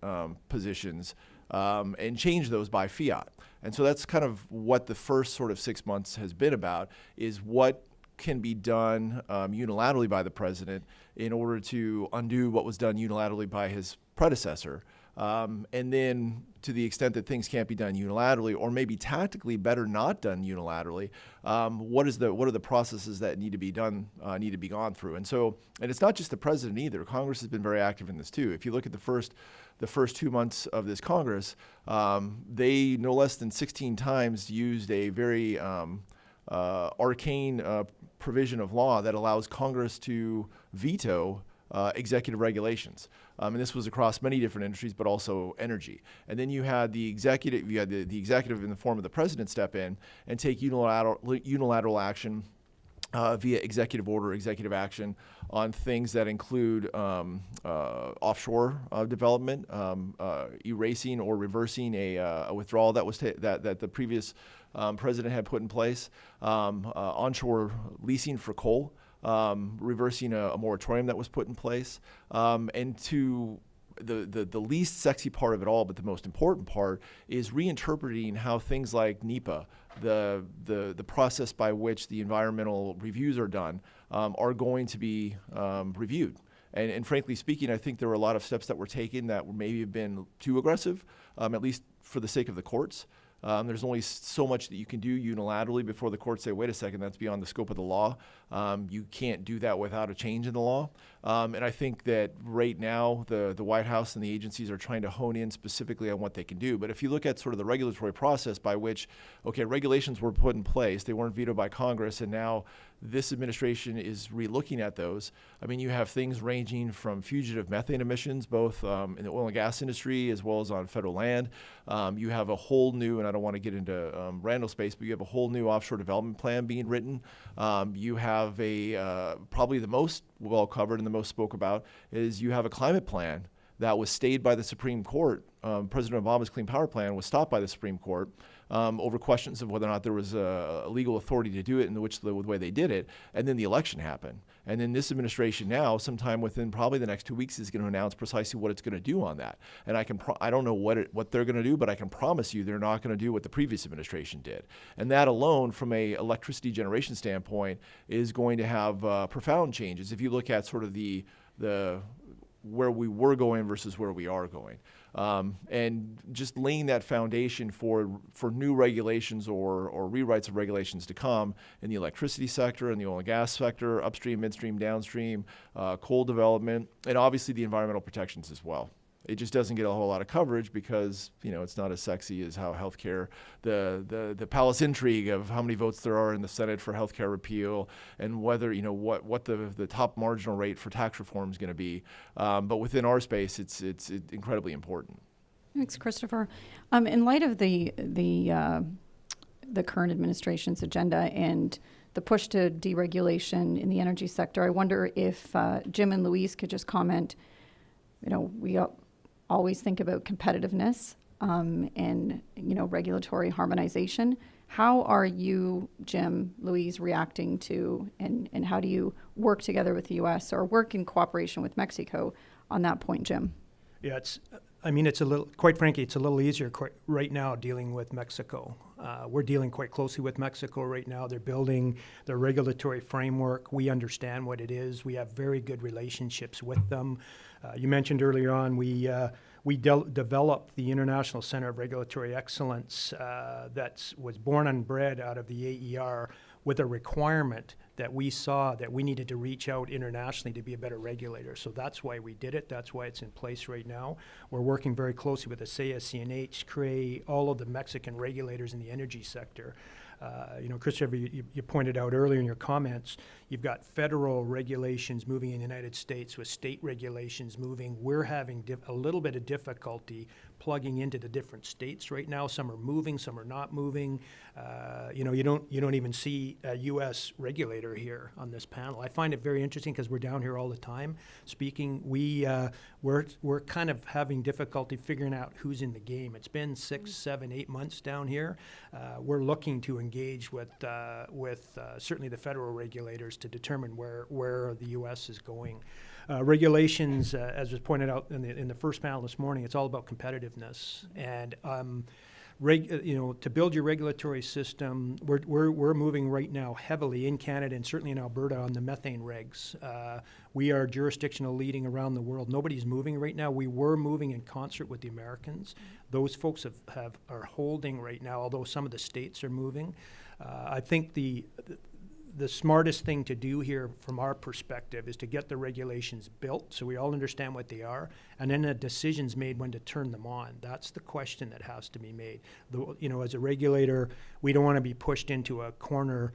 positions and change those by fiat. And so that's kind of what the first sort of 6 months has been about, is what can be done unilaterally by the president in order to undo what was done unilaterally by his predecessor. And then to the extent that things can't be done unilaterally, or maybe tactically better not done unilaterally, what are the processes that need to be done, need to be gone through? And it's not just the president either. Congress has been very active in this too. If you look at the first 2 months of this Congress, they no less than 16 times used a very arcane provision of law that allows Congress to veto executive regulations. And this was across many different industries, but also energy. And then you had the executive, the executive in the form of the president step in and take unilateral action via executive order, executive action on things that include offshore development, erasing or reversing a withdrawal that was that the previous president had put in place, onshore leasing for coal. Reversing a moratorium that was put in place, and to the least sexy part of it all, but the most important part, is reinterpreting how things like NEPA, the process by which the environmental reviews are done, are going to be reviewed. And frankly speaking, I think there were a lot of steps that were taken that maybe have been too aggressive, at least for the sake of the courts. There's only so much that you can do unilaterally before the courts say, wait a second, that's beyond the scope of the law. You can't do that without a change in the law. And I think that right now the White House and the agencies are trying to hone in specifically on what they can do. But if you look at sort of the regulatory process by which, regulations were put in place, they weren't vetoed by Congress, and now this administration is re-looking at those. I mean, you have things ranging from fugitive methane emissions, both in the oil and gas industry as well as on federal land. You have a whole new, and I don't want to get into Randall space, but you have a whole new offshore development plan being written. You have probably the most well covered and the most spoke about is you have a climate plan that was stayed by the Supreme Court. President Obama's Clean Power Plan was stopped by the Supreme Court over questions of whether or not there was a legal authority to do it and the way they did it. And then the election happened. And then this administration now, sometime within probably the next 2 weeks, is going to announce precisely what it's going to do on that. And I don't know what they're going to do, but I can promise you they're not going to do what the previous administration did. And that alone, from a electricity generation standpoint, is going to have profound changes. If you look at sort of the where we were going versus where we are going. And just laying that foundation for new regulations or rewrites of regulations to come in the electricity sector and the oil and gas sector, upstream, midstream, downstream, coal development, and obviously the environmental protections as well. It just doesn't get a whole lot of coverage because, it's not as sexy as how healthcare, the palace intrigue of how many votes there are in the Senate for healthcare repeal and whether, what the top marginal rate for tax reform is going to be. But within our space, it's incredibly important. Thanks, Christopher. In light of the current administration's agenda and the push to deregulation in the energy sector, I wonder if Jim and Louise could just comment. We always think about competitiveness and regulatory harmonization. How are you, Jim, Louise, reacting to and how do you work together with the U.S. or work in cooperation with Mexico on that point, Jim? Yeah, it's a little, quite frankly, it's a little easier right now dealing with Mexico. We're dealing quite closely with Mexico right now. They're building their regulatory framework. We understand what it is. We have very good relationships with them. You mentioned earlier on, we developed the International Center of Regulatory Excellence that was born and bred out of the AER with a requirement that we saw that we needed to reach out internationally to be a better regulator. So that's why we did it. That's why it's in place right now. We're working very closely with the ASEA, CNH, CRE, all of the Mexican regulators in the energy sector. Christopher, you pointed out earlier in your comments, you've got federal regulations moving in the United States with state regulations moving. We're having a little bit of difficulty plugging into the different states right now. Some are moving, some are not moving. You don't even see a U.S. regulator here on this panel. I find it very interesting because we're down here all the time speaking. We're kind of having difficulty figuring out who's in the game. It's been 6, 7, 8 months down here. We're looking to engage with certainly the federal regulators to determine where the U.S. is going. Regulations, as was pointed out in the first panel this morning, it's all about competitiveness. And to build your regulatory system, we're moving right now heavily in Canada and certainly in Alberta on the methane regs. We are jurisdictional leading around the world. Nobody's moving right now. We were moving in concert with the Americans. Those folks are holding right now, although some of the states are moving. I think the smartest thing to do here from our perspective is to get the regulations built so we all understand what they are, and then a decision's made when to turn them on. That's the question that has to be made. As a regulator, we don't want to be pushed into a corner.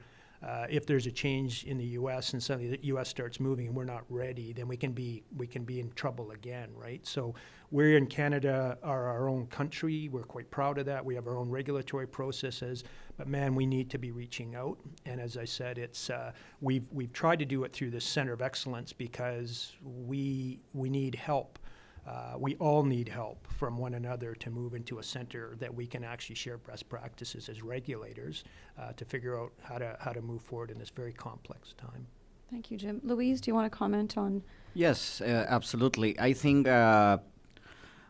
If there's a change in the U.S. and suddenly the U.S. starts moving and we're not ready, then we can be in trouble again, right? So we're in Canada, are our own country. We're quite proud of that. We have our own regulatory processes, but man, we need to be reaching out. And as I said, it's we've tried to do it through this Center of Excellence because we need help. We all need help from one another to move into a center that we can actually share best practices as regulators to figure out how to move forward in this very complex time. Thank you, Jim. Louise, do you want to comment on? Yes, absolutely. I think,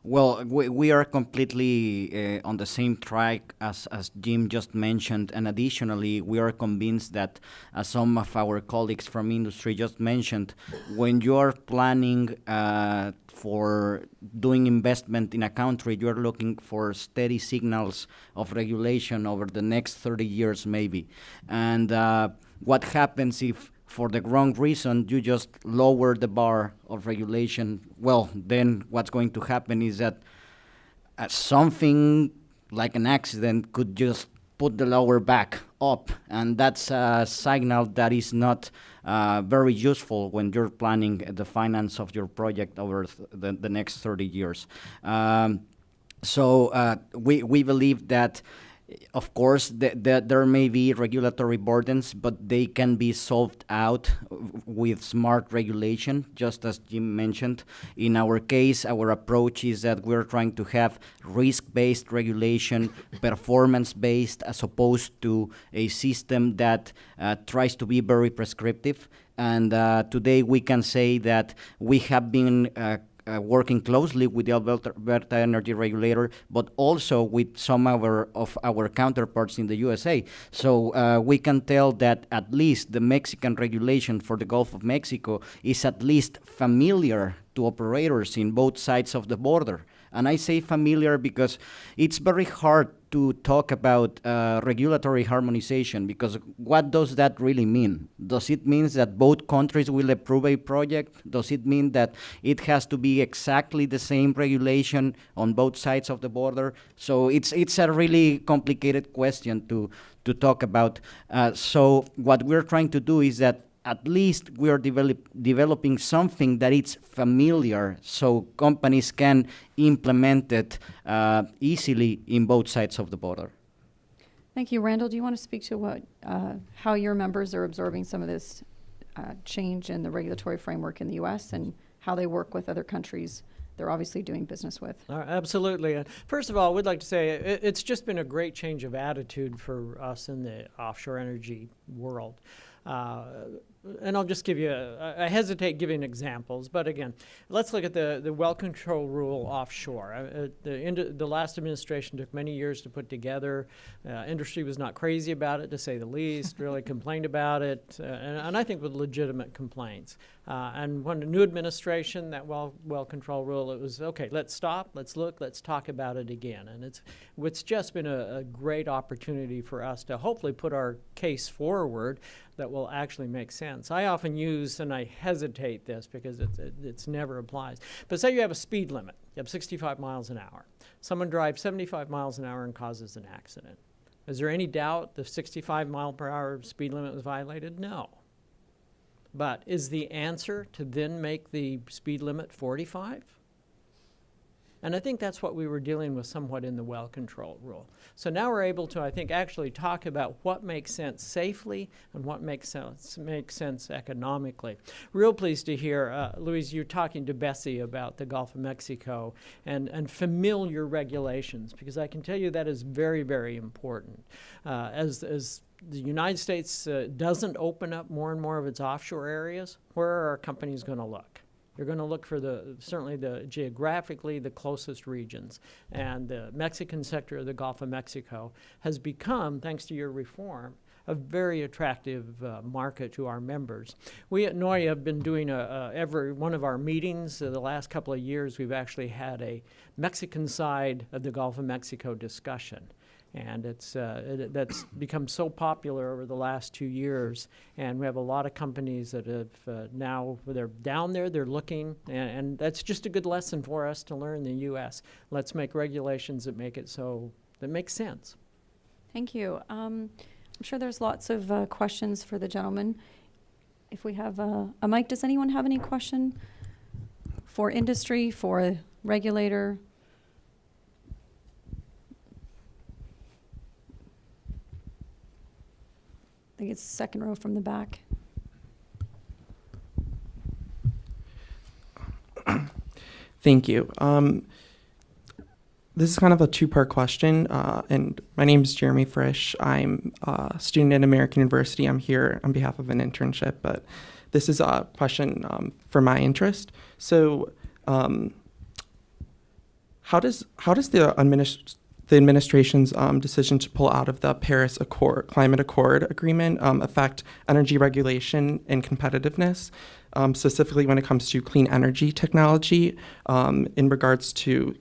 we are completely on the same track as Jim just mentioned, and additionally, we are convinced that, as some of our colleagues from industry just mentioned, when you are planning for doing investment in a country, you're looking for steady signals of regulation over the next 30 years maybe. And what happens if, for the wrong reason, you just lower the bar of regulation? Well, then what's going to happen is that something like an accident could just put the lower back up, and that's a signal that is not very useful when you're planning the finance of your project over the next 30 years. So we believe that, of course, there may be regulatory burdens, but they can be solved out with smart regulation, just as Jim mentioned. In our case, our approach is that we're trying to have risk-based regulation, performance-based, as opposed to a system that tries to be very prescriptive. And today we can say that we have been working closely with the Alberta Energy Regulator, but also with some of our counterparts in the USA. So we can tell that at least the Mexican regulation for the Gulf of Mexico is at least familiar to operators in both sides of the border. And I say familiar because it's very hard to talk about regulatory harmonization, because what does that really mean? Does it mean that both countries will approve a project? Does it mean that it has to be exactly the same regulation on both sides of the border? So it's a really complicated question to talk about. So what we're trying to do is that at least we are developing something that is familiar, so companies can implement it easily in both sides of the border. Thank you. Randall, do you want to speak to how your members are absorbing some of this change in the regulatory framework in the U.S. and how they work with other countries they're obviously doing business with? Absolutely. And first of all, we'd like to say it's just been a great change of attitude for us in the offshore energy world. And I'll just give you, I hesitate giving examples, but again, let's look at the well control rule offshore. The last administration took many years to put together. Industry was not crazy about it, to say the least, really complained about it, and I think with legitimate complaints. And when the new administration, that well control rule, it was, okay, let's stop, let's look, let's talk about it again. And it's just been a great opportunity for us to hopefully put our case forward that will actually make sense. I often use, and I hesitate this because it's never applies, but say you have a speed limit. You have 65 miles an hour. Someone drives 75 miles an hour and causes an accident. Is there any doubt the 65 mile per hour speed limit was violated? No. But is the answer to then make the speed limit 45? And I think that's what we were dealing with somewhat in the well control rule. So now we're able to, I think, actually talk about what makes sense safely and what makes sense economically. Real pleased to hear, Louise, you talking to Bessie about the Gulf of Mexico and familiar regulations, because I can tell you that is very, very important. As the United States doesn't open up more and more of its offshore areas, where are our companies going to look? They're going to look for certainly the geographically the closest regions. And the Mexican sector of the Gulf of Mexico has become, thanks to your reform, a very attractive market to our members. We at NOIA have been doing every one of our meetings the last couple of years. We've actually had a Mexican side of the Gulf of Mexico discussion. And that's become so popular over the last 2 years. And we have a lot of companies that have now, they're down there, they're looking, and that's just a good lesson for us to learn in the U.S. Let's make regulations that make it so, that makes sense. Thank you. I'm sure there's lots of questions for the gentleman. If we have a mic, does anyone have any question for industry, for a regulator? I think it's the second row from the back. Thank you. This is kind of a two-part question, and my name is Jeremy Frisch. I'm a student at American University. I'm here on behalf of an internship, but this is a question for my interest. So, how does the administration's decision to pull out of the Paris Climate Accord agreement affect energy regulation and competitiveness, specifically when it comes to clean energy technology in regards to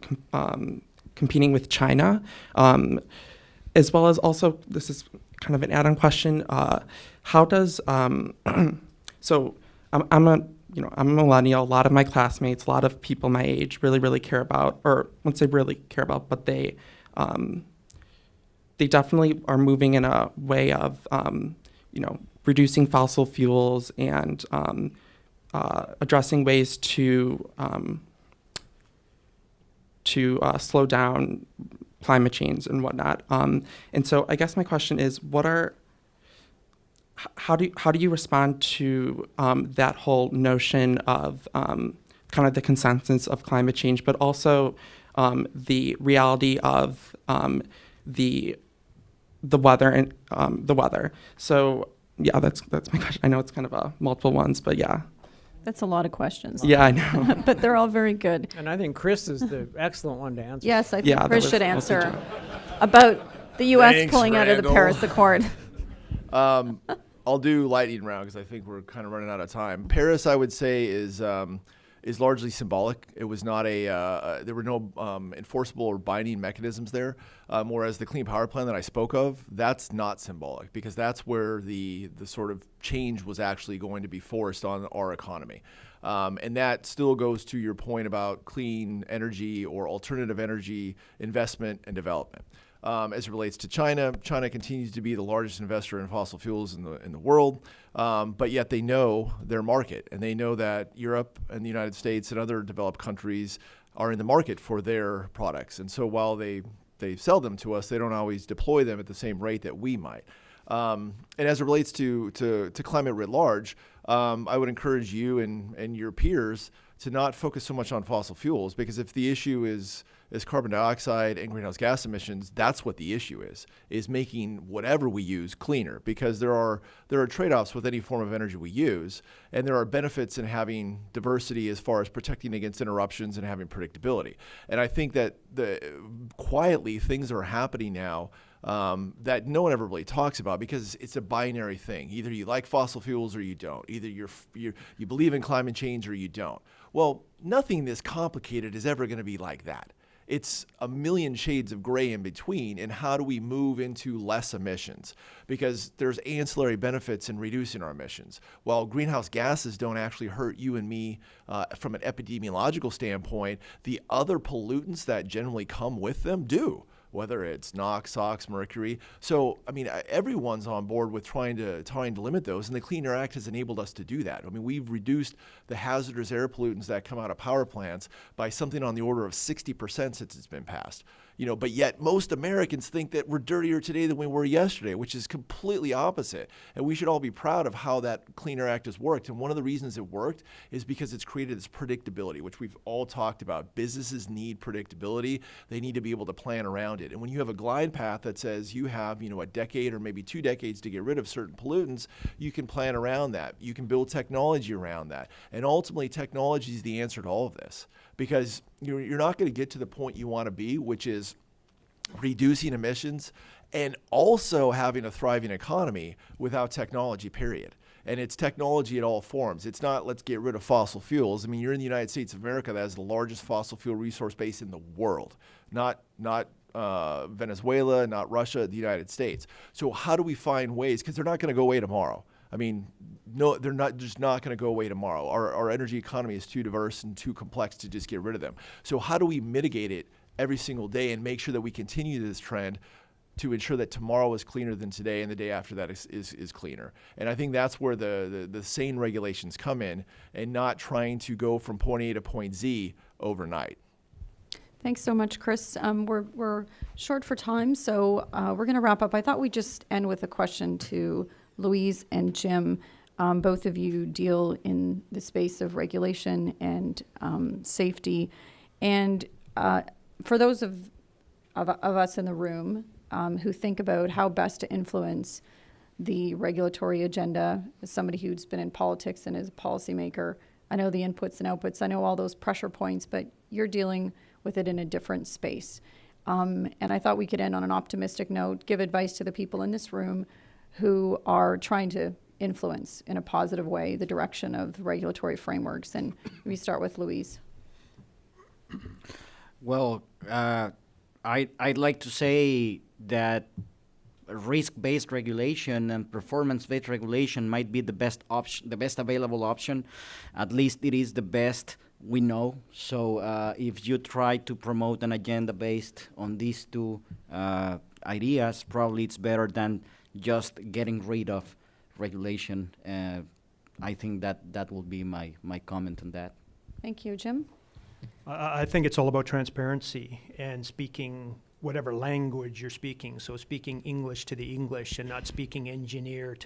competing with China, as well as also, this is kind of an add-on question, how does, so I'm a millennial. A lot of my classmates, a lot of people my age really care about, or I wouldn't say really care about, but they definitely are moving in a way of, reducing fossil fuels and addressing ways to slow down climate change and whatnot. And so I guess my question is, how do you respond to that whole notion of kind of the consensus of climate change, but also the reality of the weather and the weather? So yeah, that's my question. I know it's kind of multiple ones, but yeah. That's a lot of questions. Yeah, I know. But they're all very good. And I think Chris is the excellent one to answer. Yes, I think Yeah, Chris that should was answer about the U.S. Thanks, pulling out of the Randall. Paris Accord. I'll do lightning round because I think we're kind of running out of time. Paris, I would say, is largely symbolic. It was not there were no enforceable or binding mechanisms there. Whereas the Clean Power Plan that I spoke of, that's not symbolic, because that's where the sort of change was actually going to be forced on our economy. And that still goes to your point about clean energy or alternative energy investment and development. As it relates to China, China continues to be the largest investor in fossil fuels in the world, but yet they know their market, and they know that Europe and the United States and other developed countries are in the market for their products. And so while they sell them to us, they don't always deploy them at the same rate that we might. And as it relates to climate writ large, I would encourage you and your peers to not focus so much on fossil fuels, because if the issue is carbon dioxide and greenhouse gas emissions, that's what the issue is making whatever we use cleaner, because there are trade-offs with any form of energy we use, and there are benefits in having diversity as far as protecting against interruptions and having predictability. And I think that quietly things are happening now that no one ever really talks about, because it's a binary thing. Either you like fossil fuels or you don't. Either you believe in climate change or you don't. Well, nothing this complicated is ever going to be like that. It's a million shades of gray in between. And how do we move into less emissions? Because there's ancillary benefits in reducing our emissions. While greenhouse gases don't actually hurt you and me from an epidemiological standpoint, the other pollutants that generally come with them do. whether it's NOx, SOx, mercury. So, I mean, everyone's on board with trying to limit those, and the Clean Air Act has enabled us to do that. I mean, we've reduced the hazardous air pollutants that come out of power plants by something on the order of 60% since it's been passed. But yet most Americans think that we're dirtier today than we were yesterday, which is completely opposite. And we should all be proud of how that Clean Air Act has worked. And one of the reasons it worked is because it's created this predictability, which we've all talked about. Businesses need predictability. They need to be able to plan around it. And when you have a glide path that says you have, a decade or maybe 2 decades to get rid of certain pollutants, you can plan around that. You can build technology around that. And ultimately, technology is the answer to all of this, because you're not going to get to the point you want to be, which is reducing emissions and also having a thriving economy without technology, period. And it's technology in all forms. It's not let's get rid of fossil fuels. I mean, you're in the United States of America that has the largest fossil fuel resource base in the world, not Venezuela, not Russia, the United States. So how do we find ways, because they're not going to go away tomorrow. I mean, no, they're not going to go away tomorrow. Our energy economy is too diverse and too complex to just get rid of them. So how do we mitigate it every single day and make sure that we continue this trend to ensure that tomorrow is cleaner than today and the day after that is cleaner? And I think that's where the sane regulations come in, and not trying to go from point A to point Z overnight. Thanks so much, Chris. We're short for time, so we're going to wrap up. I thought we'd just end with a question to Louise and Jim. Both of you deal in the space of regulation and safety. And for those of us in the room who think about how best to influence the regulatory agenda, as somebody who's been in politics and is a policymaker, I know the inputs and outputs, I know all those pressure points, but you're dealing with it in a different space. And I thought we could end on an optimistic note, give advice to the people in this room who are trying to influence in a positive way the direction of regulatory frameworks. And we start with Louise. Well, I'd like to say that risk-based regulation and performance-based regulation might be the best option, the best available option. At least it is the best we know. So if you try to promote an agenda based on these two ideas, probably it's better than just getting rid of regulation. I think that will be my comment on that. Thank you, Jim. I think it's all about transparency and speaking whatever language you're speaking. So speaking English to the English and not speaking engineer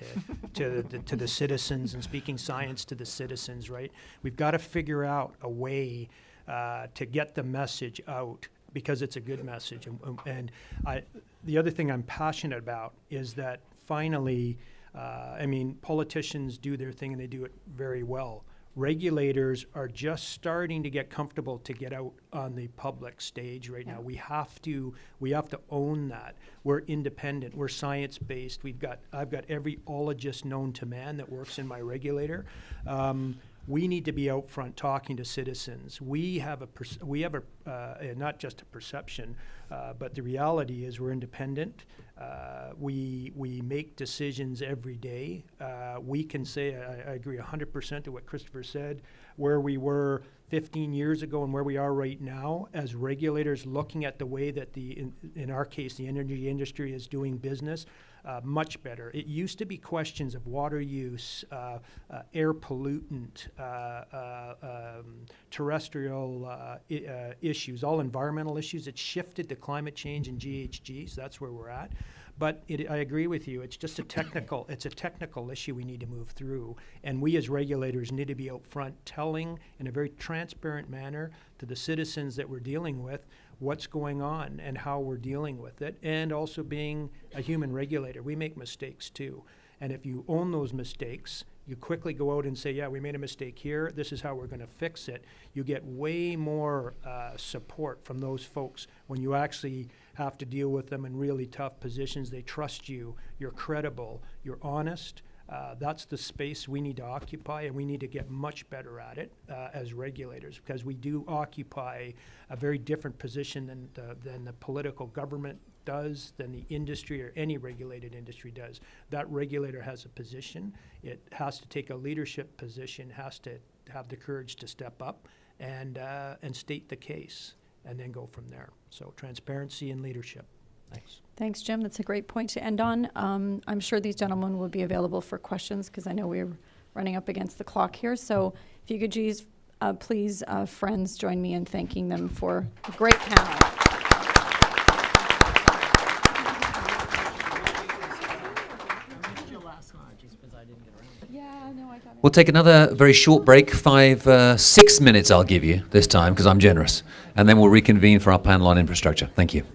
to the citizens, and speaking science to the citizens, right? We've got to figure out a way to get the message out, because it's a good message. And the other thing I'm passionate about is that finally, politicians do their thing and they do it very well. Regulators are just starting to get comfortable to get out on the public stage right now. We have to own that. We're independent. We're science-based. I've got every ologist known to man that works in my regulator. We need to be out front talking to citizens. We have not just a perception, but the reality is we're independent. We make decisions every day. We can say, I agree 100% to what Christopher said, where we were 15 years ago and where we are right now as regulators, looking at the way that in our case, the energy industry is doing business. Much better. It used to be questions of water use, air pollutant, terrestrial issues, all environmental issues. It's shifted to climate change and GHGs. That's where we're at. But I agree with you. It's just a technical issue we need to move through. And we as regulators need to be out front telling in a very transparent manner to the citizens that we're dealing with what's going on and how we're dealing with it, and also being a human regulator. We make mistakes too. And if you own those mistakes, you quickly go out and say, yeah, we made a mistake here, this is how we're going to fix it. You get way more support from those folks when you actually have to deal with them in really tough positions. They trust you, you're credible, you're honest. That's the space we need to occupy, and we need to get much better at it as regulators, because we do occupy a very different position than the political government does, than the industry or any regulated industry does. That regulator has a position. It has to take a leadership position, has to have the courage to step up and state the case. and then go from there. So transparency and leadership. Thanks. Thanks, Jim. That's a great point to end on. I'm sure these gentlemen will be available for questions because I know we're running up against the clock here. So if you could please, friends, join me in thanking them for a great panel. We'll take another very short break, 6 minutes I'll give you this time because I'm generous, and then we'll reconvene for our panel on infrastructure. Thank you.